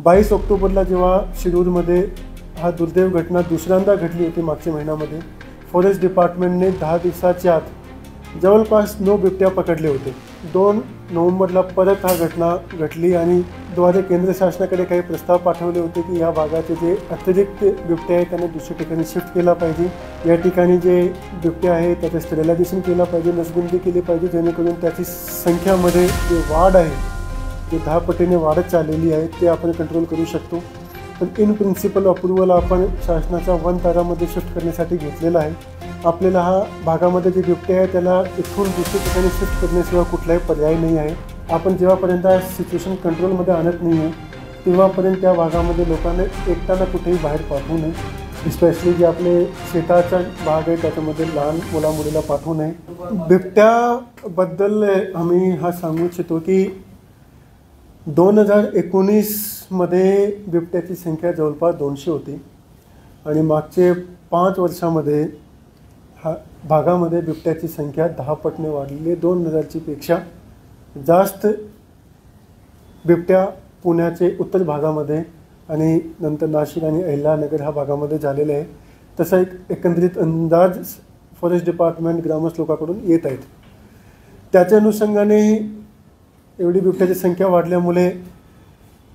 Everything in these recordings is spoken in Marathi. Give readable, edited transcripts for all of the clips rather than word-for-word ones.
22 ऑक्टोबरला जेव्हा शिरूरमध्ये हा दुर्दैव घटना दुसऱ्यांदा घडली होती मागच्या महिन्यामध्ये, फॉरेस्ट डिपार्टमेंटने 10 दिवसाच्या आत जवळपास 9 बिबट्या पकडले होते. 2 नोव्हेंबरला परत हा घटना घडली आणि द्वारे केंद्र शासनाकडे काही प्रस्ताव पाठवले होते की या भागाचे जे अतिरिक्त बिबटे आहेत त्यांना दुसऱ्या ठिकाणी शिफ्ट केला पाहिजे. या ठिकाणी जे बिबटे आहेत त्याचं स्टेरिलायझेशन केलं पाहिजे, नसबंदी केली पाहिजे, जेणेकरून त्याची संख्यामध्ये जे वाढ आहे जे 10 पटीने वाढत चाललेली आहे ते आपण कंट्रोल करू शकतो. पण इन प्रिन्सिपल अप्रुव्हल आपण शासनाच्या वन तारामध्ये शिफ्ट करण्यासाठी घेतलेला आहे. आपल्याला हा भागामध्ये जे बिबटे आहे त्याला इथून दुसऱ्या ठिकाणी शिफ्ट करण्याशिवाय कुठलाही पर्याय नाही आहे. आपण जेव्हापर्यंत सिच्युएशन कंट्रोलमध्ये आणत नाही आहे तेव्हापर्यंत त्या भागामध्ये लोकांना एकट्यानं कुठेही बाहेर पाठवू नये. स्पेशली जे आपले शेताचा भाग आहे त्याच्यामध्ये लहान मुलामुलीला पाठवू नये. बिबट्याबद्दल आम्ही हा सांगू इच्छितो की 2019मध्ये बिबट्याची संख्या जवळपास 200 होती आणि मागचे 5 वर्षामध्ये हा भागामध्ये बिबट्याची संख्या 10 पटने वाढलेली. 2000ची पेक्षा जास्त बिबट्या पुण्याचे उत्तर भागामध्ये आणि नंतर नाशिक आणि अहिल्यानगर ह्या भागामध्ये झालेले आहे. तसा एकंदरीत अंदाज फॉरेस्ट डिपार्टमेंट ग्रामस्थ लोकांकडून येत आहेत. त्याच्या अनुषंगाने एवढी बिबट्याची संख्या वाढल्यामुळे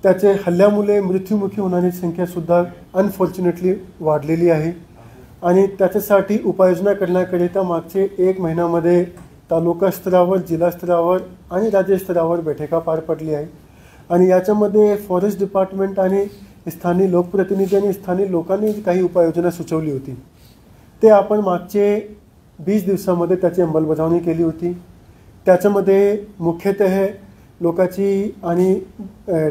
त्याचे हल्ल्यामुळे मृत्युमुखी होणारी संख्यासुद्धा अनफॉर्च्युनेटली वाढलेली आहे आणि त्याच्यासाठी उपाययोजना करण्याकरिता मागचे 1 महिन्यामध्ये तालुका स्तरावर, जिल्हा स्तरावर आणि राज्य स्तरावर बैठका पार पडली आहे. आणि याच्यामध्ये फॉरेस्ट डिपार्टमेंट आणि स्थानिक लोकप्रतिनिधी आणि स्थानिक लोकांनी काही उपाययोजना सुचवली होती. ते आपण मागचे 20 दिवसामध्ये त्याची अंमलबजावणी केली होती. त्याच्यामध्ये मुख्यतः लोकांची आणि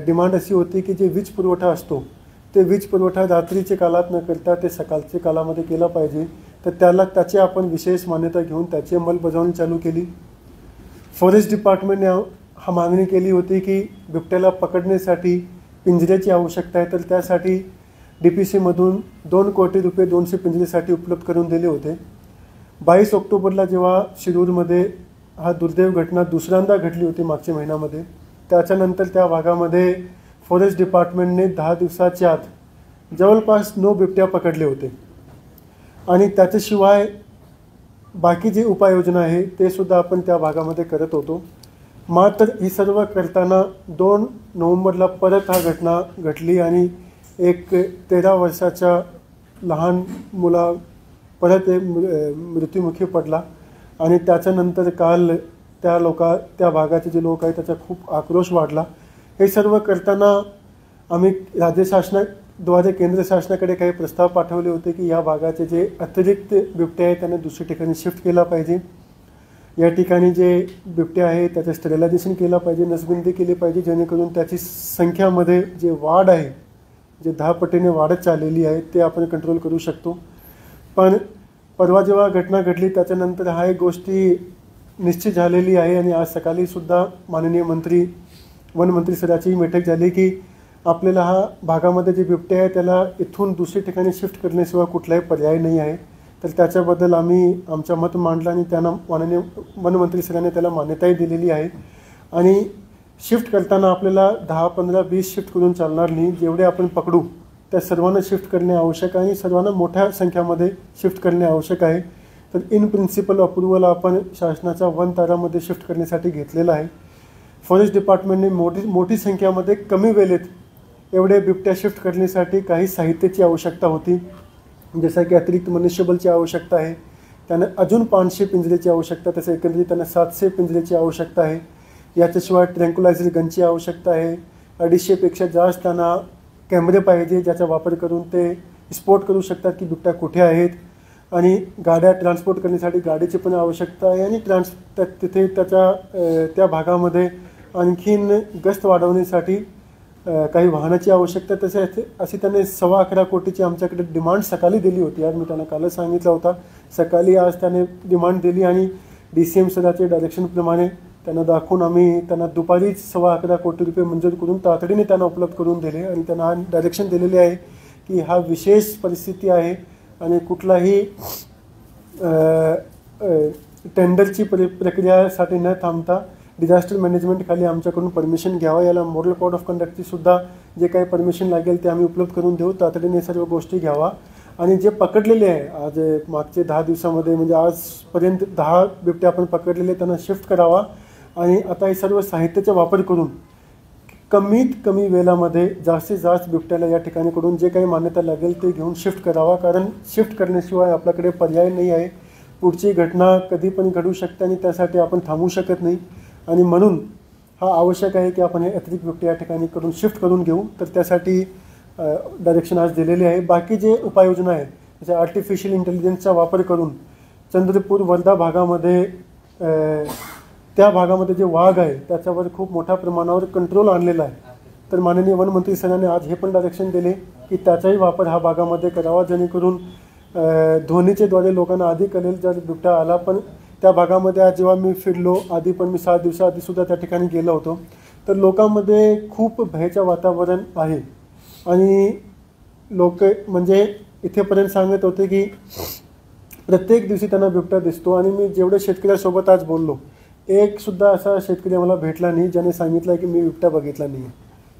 डिमांड अशी होती की जे वीज पुरवठा असतो ते वीज पुरवठा रात्रीचे काळात न करता ते सकाळच्या काळामध्ये केला पाहिजे. तर त्याची आपण विशेष मान्यता घेऊन त्याची अंमलबजावणी चालू केली. फॉरेस्ट डिपार्टमेंटने हा मागणी केली होती की बिबट्याला पकडण्यासाठी पिंजऱ्याची आवश्यकता आहे, तर त्यासाठी DPCमधून 2 कोटी रुपये 200 पिंजऱ्यासाठी उपलब्ध करून दिले होते. 22 ऑक्टोबरला जेव्हा शिरूरमध्ये हा दुर्दैव घटना दुसऱ्यांदा घडली होती मागच्या महिन्यामध्ये, त्याच्यानंतर त्या भागामध्ये फॉरेस्ट डिपार्टमेंटने 10 दिवसाच्या आत जवळपास 9 बिबट्या पकडले होते आणि त्याच्याशिवाय बाकी जी उपाययोजना आहे ते सुद्धा आपण त्या भागामध्ये करत होतो. मात्र ही सर्व करताना 2 नोव्हेंबरला परत हा घटना घडली आणि एक 13 वर्षाचा लहान मुला परत मृत्युमुखी पडला आणि त्याच्यानंतर काल त्या भागाचे जे लोक आहेत त्याचा खूप आक्रोश वाढला. हे सर्व करताना आम्ही राज्य शासनाद्वारे केंद्र शासनाकडे काही प्रस्ताव पाठवले होते की या भागाचे जे अतिरिक्त बिबटे आहेत त्यांना दुसऱ्या ठिकाणी शिफ्ट केला पाहिजे. या ठिकाणी जे बिबटे आहेत त्याचं स्टेरिलायझेशन केलं पाहिजे, नसबंदी केली पाहिजे, जेणेकरून त्याची संख्यामध्ये जे वाढ आहे जे 10 पटीने वाढत चाललेली आहे ते आपण कंट्रोल करू शकतो. पण परवा जेव्हा घटना घडली त्याच्यानंतर हा एक गोष्टी निश्चित झालेली आहे आणि आज सकाळी सुद्धा माननीय वनमंत्री सराची बैठक झाली की आपल्याला हा भागामध्ये जे बिबटे आहे त्याला इथून दुसऱ्या ठिकाणी शिफ्ट करण्याशिवाय कुठलाही पर्याय नाही आहे. तर त्याच्याबद्दल आम्ही आमचं मत मांडलं आणि त्यांना माननीय वनमंत्री सरांनी त्याला मान्यताही दिलेली आहे. आणि शिफ्ट करताना आपल्याला 10, 15, 20 शिफ्ट करून चालणार नाही. जेवढे आपण पकडू त्या सर्वांना शिफ्ट करणे आवश्यक आहे आणि सर्वांना मोठ्या संख्येमध्ये शिफ्ट करणे आवश्यक आहे. तर इन प्रिन्सिपल अप्रुव्हल आपण शासनाच्या वन तारामध्ये शिफ्ट करण्यासाठी घेतलेला आहे. फॉरेस्ट डिपार्टमेंटने मोठी संख्येमध्ये कमी वेळेत एवढे बिबट्या शिफ्ट करण्यासाठी काही साहित्याची आवश्यकता होती, जसं की अतिरिक्त मनुष्यबळची आवश्यकता आहे. त्यांना अजून 500 पिंजऱ्याची आवश्यकता, तसं एकंदरीत त्यांना 700 पिंजऱ्याची आवश्यकता आहे. याच्याशिवाय ट्रँक्युलायझर गनची आवश्यकता आहे. 250पेक्षा जास्त त्यांना कॅमेरे पाहिजे ज्याचा वापर करून ते स्पॉट करू शकतात की बिबट्या कुठे आहेत. आणि गाड्या ट्रान्सपोर्ट करण्यासाठी गाडीची पण आवश्यकता आहे आणि तिथे त्या भागामध्ये आणखीन गस्त वाढवण्यासाठी काही वाहनाची आवश्यकता. तसे अशी त्याने 11.25 कोटीची आमच्याकडे डिमांड सकाळी दिली होती. आज मी त्यांना कालच सांगितलं होता. सकाळी आज त्याने डिमांड दिली आणि DCM सराचे डायरेक्शनप्रमाणे त्यांना दाखवून आम्ही त्यांना दुपारीच 11.25 कोटी रुपये मंजूर करून तातडीने त्यांना उपलब्ध करून दिले आणि त्यांना डायरेक्शन दिलेले आहे की हा विशेष परिस्थिती आहे आणि कुठलाही टेंडरची प्रक्रियासाठी न थांबता डिझास्टर मॅनेजमेंट खाली आमच्याकडून परमिशन घ्यावा. याला मॉरल कोड ऑफ कंडक्टची सुद्धा जे काही परमिशन लागेल ते आम्ही उपलब्ध करून देऊ. तातडीने सर्व गोष्टी घ्यावा. आणि जे पकडलेले आहे आज मागचे 10 दिवसामध्ये म्हणजे आजपर्यंत 10 बिबटे आपण पकडलेले त्यांना शिफ्ट करावा. आणि आता हे सर्व साहित्याचा वापर करून कमीत कमी वेळामध्ये जास्तीत जास्त बिबट्याला या ठिकाणीकडून जे काही मान्यता लागेल ते घेऊन शिफ्ट करावा. कारण शिफ्ट करण्याशिवाय आपल्याकडे पर्याय नाही आहे. पुढची घटना कधी पण घडू शकते आणि त्यासाठी आपण थांबू शकत नाही. आणि म्हणून हा आवश्यक आहे की आपण हे अतिरिक्त बिबटे या ठिकाणी करून शिफ्ट करून घेऊ. तर त्यासाठी डायरेक्शन आज दिलेले आहे. बाकी जे उपाययोजना आहे जसे आर्टिफिशियल इंटेलिजन्सचा वापर करून चंद्रपूर वर्धा भागामध्ये त्या भागामध्ये जे वाघ आहे त्याच्यावर खूप मोठ्या प्रमाणावर कंट्रोल आणलेला आहे. तर माननीय वनमंत्री सरांनी आज हे पण डायरेक्शन दिले की त्याचाही वापर हा भागामध्ये करावा जेणेकरून ध्वनीचे द्वारे लोकांना आधी कळेल जर बिबट्या आला. पण त्या भागामध्ये आज जेव्हा मी फिरलो आधी पण मी 7 दिवसाआधीसुद्धा त्या ठिकाणी गेलो होतो तर लोकांमध्ये खूप भयाचं वातावरण आहे. आणि लोक म्हणजे इथेपर्यंत सांगत होते की प्रत्येक दिवशी त्यांना बिबट्या दिसतो. आणि मी जेवढे शेतकऱ्यासोबत आज बोललो एकसुद्धा असा शेतकरी मला भेटला नाही ज्याने सांगितलं की मी बिबट्या बघितला नाही.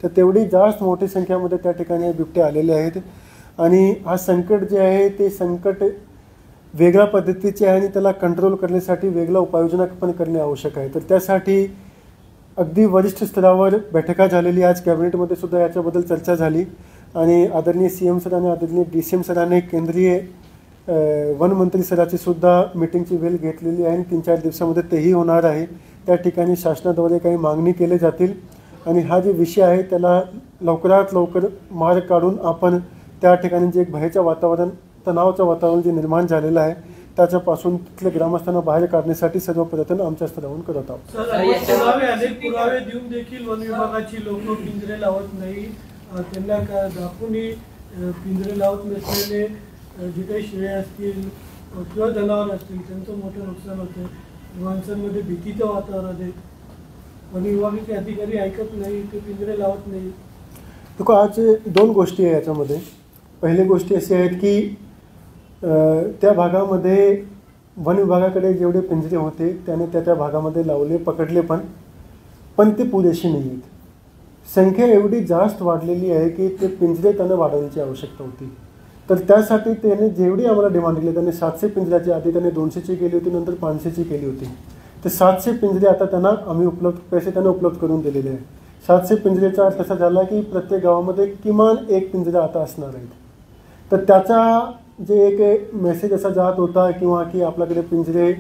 तर तेवढी जास्त मोठी संख्येमध्ये त्या ठिकाणी बिबटे आलेले आहेत. आणि हा संकट जे आहे ते संकट वेगळ्या पद्धतीचे आहे आणि त्याला कंट्रोल करण्यासाठी वेगळ्या उपाययोजना पण करणे आवश्यक आहे. तर त्यासाठी अगदी वरिष्ठ स्तरावर बैठका झालेली. आज कॅबिनेटमध्ये सुद्धा याच्याबद्दल चर्चा झाली. आणि आदरणीय CM सर आणि आदरणीय DCM सरांनी केंद्रीय वनमंत्री सराची सुद्धा मीटिंगची वेळ घेतलेली आहे. आणि 3-4 दिवसामध्ये तेही होणार आहे. त्या ठिकाणी शासनाद्वारे काही मागणी केले जातील. आणि हा जे विषय आहे त्याला लवकरात लवकर मार्ग काढून आपण त्या ठिकाणी जे एक भयाचं वातावरण तणावाचं वातावरण जे निर्माण झालेलं आहे त्याच्यापासून तिथल्या ग्रामस्थांना बाहेर काढण्यासाठी सर्व प्रयत्न आमच्या स्तरावरून करत आहोत. पुरावे देऊन देखील वन विभागाची लोक पिंजरे लावत नाही. त्यांना दाखवूनही पिंजरे लावत नसलेले जे काही शेळ्या असतील किंवा जनावर असतील त्यांचं मोठं नुकसान होतं. माणसांमध्ये भीतीचं वातावरण आहे. वन विभागाचे अधिकारी ऐकत नाही ते पिंजरे लावत नाही. देखो आज 2 गोष्टी आहे याच्यामध्ये. पहिली गोष्टी अशी आहेत की त्या भागामध्ये वन विभागाकडे जेवढे पिंजरे होते त्याने त्या भागामध्ये लावले पकडले पण ते पुरेसे नाही आहेत. संख्या एवढी जास्त वाढलेली आहे की ते पिंजरे त्यांना वाढवण्याची आवश्यकता होती. तर त्यासाठी त्याने जेवढी आम्हाला डिमांड केली त्याने 700 पिंजऱ्याची आधी त्याने 200ची केली होती नंतर 500ची केली होती. तर 700 पिंजरे आता त्यांना आम्ही पैसे त्यांना उपलब्ध करून दिलेले आहे. 700 पिंजरेचा अर्थ असा झाला की प्रत्येक गावामध्ये किमान 1 पिंजरा आता असणार आहेत. तर त्याचा जे एक मेसेज असा जात होता किंवा की आपल्याकडे पिंजरे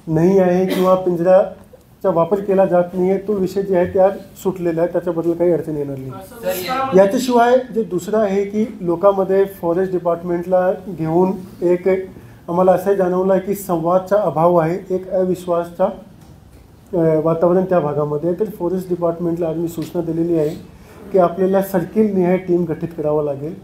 नाही आहे किंवा पिंजऱ्याचा वापर केला जात नाही आहे तो विषय जे आहे त्या सुटलेला आहे. त्याच्याबद्दल काही अडचण येणार नाही. याच्याशिवाय जे दुसरं आहे की लोकांमध्ये फॉरेस्ट डिपार्टमेंटला घेऊन एक आम्हाला असं जाणवलं आहे की संवादचा अभाव आहे. एक अविश्वासचा वातावरण त्या भागामध्ये. तर फॉरेस्ट डिपार्टमेंटला आज मी सूचना दिलेली आहे की आपल्याला सर्किल निहाय टीम गठीत करावं लागेल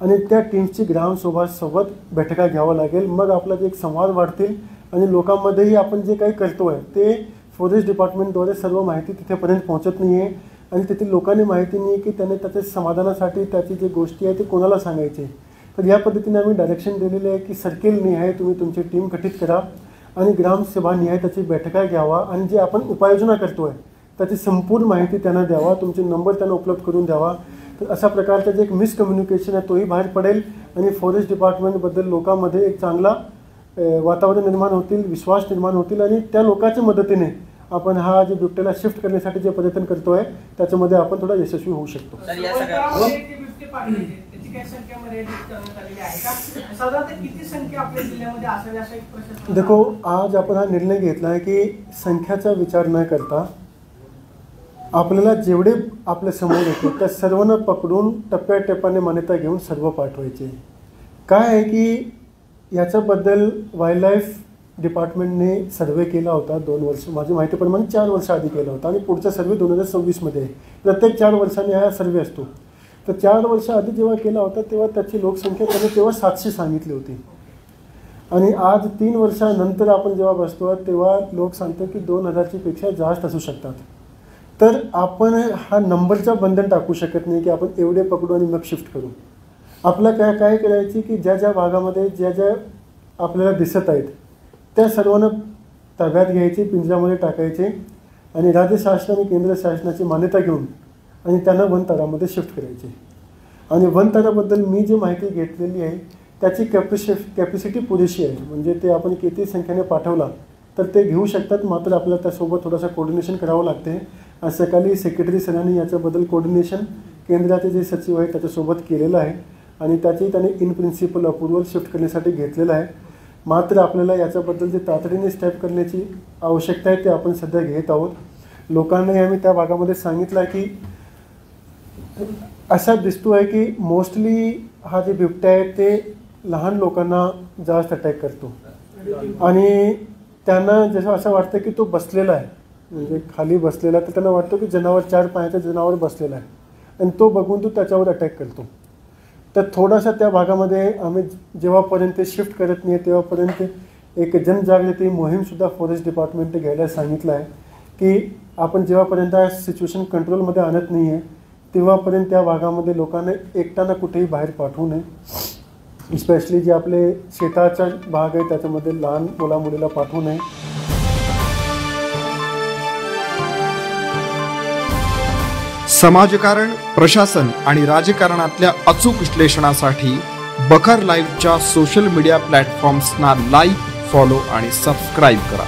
आणि त्या टीमची ग्रामसभेसोबत बैठका घ्यावं लागेल. मग आपला जे एक संवाद वाढतील आणि लोकांमध्येही आपण जे काही करतो आहे ते फॉरेस्ट डिपार्टमेंटद्वारे सर्व माहिती तिथेपर्यंत पोहोचत नाही आहे आणि तेथील लोकांनी माहिती नाही की त्याने त्याच्या समाधानासाठी त्याची जी गोष्टी आहे ती कोणाला सांगायची. तर या पद्धतीने आम्ही डायरेक्शन दिलेले आहे की सर्किल निहाय तुम्ही तुमची टीम गठीत करा आणि ग्रामसभा निहाय त्याची बैठका घ्यावा आणि जे आपण उपाययोजना करतो आहे त्याची संपूर्ण माहिती त्यांना द्यावा. तुमचे नंबर त्यांना उपलब्ध करून द्यावा. तर अशा प्रकारचं जे एक मिसकम्युनिकेशन आहे तोही बाहेर पडेल आणि फॉरेस्ट डिपार्टमेंटबद्दल लोकांमध्ये एक चांगला वातावरण निर्माण होतील, विश्वास निर्माण होतील आणि त्या लोकांच्या मदतीने आपण हा जे बिबट्याला शिफ्ट करण्यासाठी जे प्रयत्न करतोय त्याच्यामध्ये आपण थोडा यशस्वी होऊ शकतो. देखो आज आपण हा निर्णय घेतला आहे की संख्याचा विचार न करता आपल्याला जेवढे आपल्या समोर येते त्या सर्वांना पकडून टप्प्याटप्प्याने मान्यता घेऊन सर्व पाठवायचे. काय आहे की याच्याबद्दल वाईल्डलाईफ डिपार्टमेंटने सर्वे केला होता 2 वर्ष माझी माहितीप्रमाणे 4 वर्ष आधी केला होता आणि पुढचा सर्वे 2026मध्ये आहे. प्रत्येक 4 वर्षांनी हा सर्वे असतो. तर 4 वर्ष आधी जेव्हा केला होता तेव्हा त्याची लोकसंख्या त्याने तेव्हा 700 सांगितली होती आणि आज 3 वर्षानंतर आपण जेव्हा बसतो तेव्हा लोक सांगतात की 2000ची पेक्षा जास्त असू शकतात. तर आपण हा नंबरचा बंधन टाकू शकत नाही की आपण एवढे पकडू आणि मग शिफ्ट करू. आपलं काय करायची की ज्या ज्या भागामध्ये ज्या ज्या आपल्याला दिसत आहेत त्या सर्वांना ताब्यात घ्यायचे, पिंजऱ्यामध्ये टाकायचे आणि राज्य शासनाने केंद्र शासनाची मान्यता घेऊन आणि त्यांना वनतळामध्ये शिफ्ट करायचे. आणि वनतळाबद्दल मी जी माहिती घेतलेली आहे त्याची कॅपॅसिटी पुरेशी आहे. म्हणजे ते आपण किती संख्येने पाठवला तर ते घेऊ शकतात, मात्र आपल्याला त्यासोबत थोडासा कोऑर्डिनेशन करावं लागते. आज सकाळी सेक्रेटरी सरांनी याच्याबद्दल कोऑर्डिनेशन केंद्राचे जे सचिव आहेत त्याच्यासोबत केलेलं आहे आणि त्याची त्याने इन प्रिन्सिपल अप्रुव्हल शिफ्ट करण्यासाठी घेतलेलं आहे. मात्र आपल्याला याच्याबद्दल जे तातडीने स्टेप करण्याची आवश्यकता आहे ते आपण सध्या घेत आहोत. लोकांनाही आम्ही त्या भागामध्ये सांगितलं आहे की असा दिसतो आहे की मोस्टली हा जे बिबट्या आहे ते लहान लोकांना जास्त अटॅक करतो आणि त्यांना जसं असं वाटतं की तो बसलेला आहे, म्हणजे खाली बसलेला, तर त्यांना वाटतं की जनावर 4 पायाचं जनावर बसलेला आहे आणि तो बघून तो त्याच्यावर अटॅक करतो. तर थोडासा त्या भागामध्ये आम्ही जेव्हापर्यंत शिफ्ट करत नाही तेव्हापर्यंत एक जनजागृती मोहीमसुद्धा फॉरेस्ट डिपार्टमेंटने घ्यायला सांगितलं आहे की आपण जेव्हापर्यंत सिच्युएशन कंट्रोलमध्ये आणत नाही आहे तेव्हापर्यंत त्या भागामध्ये लोकांना एकट्यानं कुठेही बाहेर पाठवू नये. स्पेशली जे आपले शेताचा भाग आहे त्याच्यामध्ये लहान मुला-मुलीला पाठवू नये. समाजकारण, प्रशासन आणि राजकारणातल्या अचूक विश्लेषणासाठी बखर लाईव्हच्या सोशल मीडिया प्लॅटफॉर्म्सना लाईक, फॉलो आणि सबस्क्राईब करा.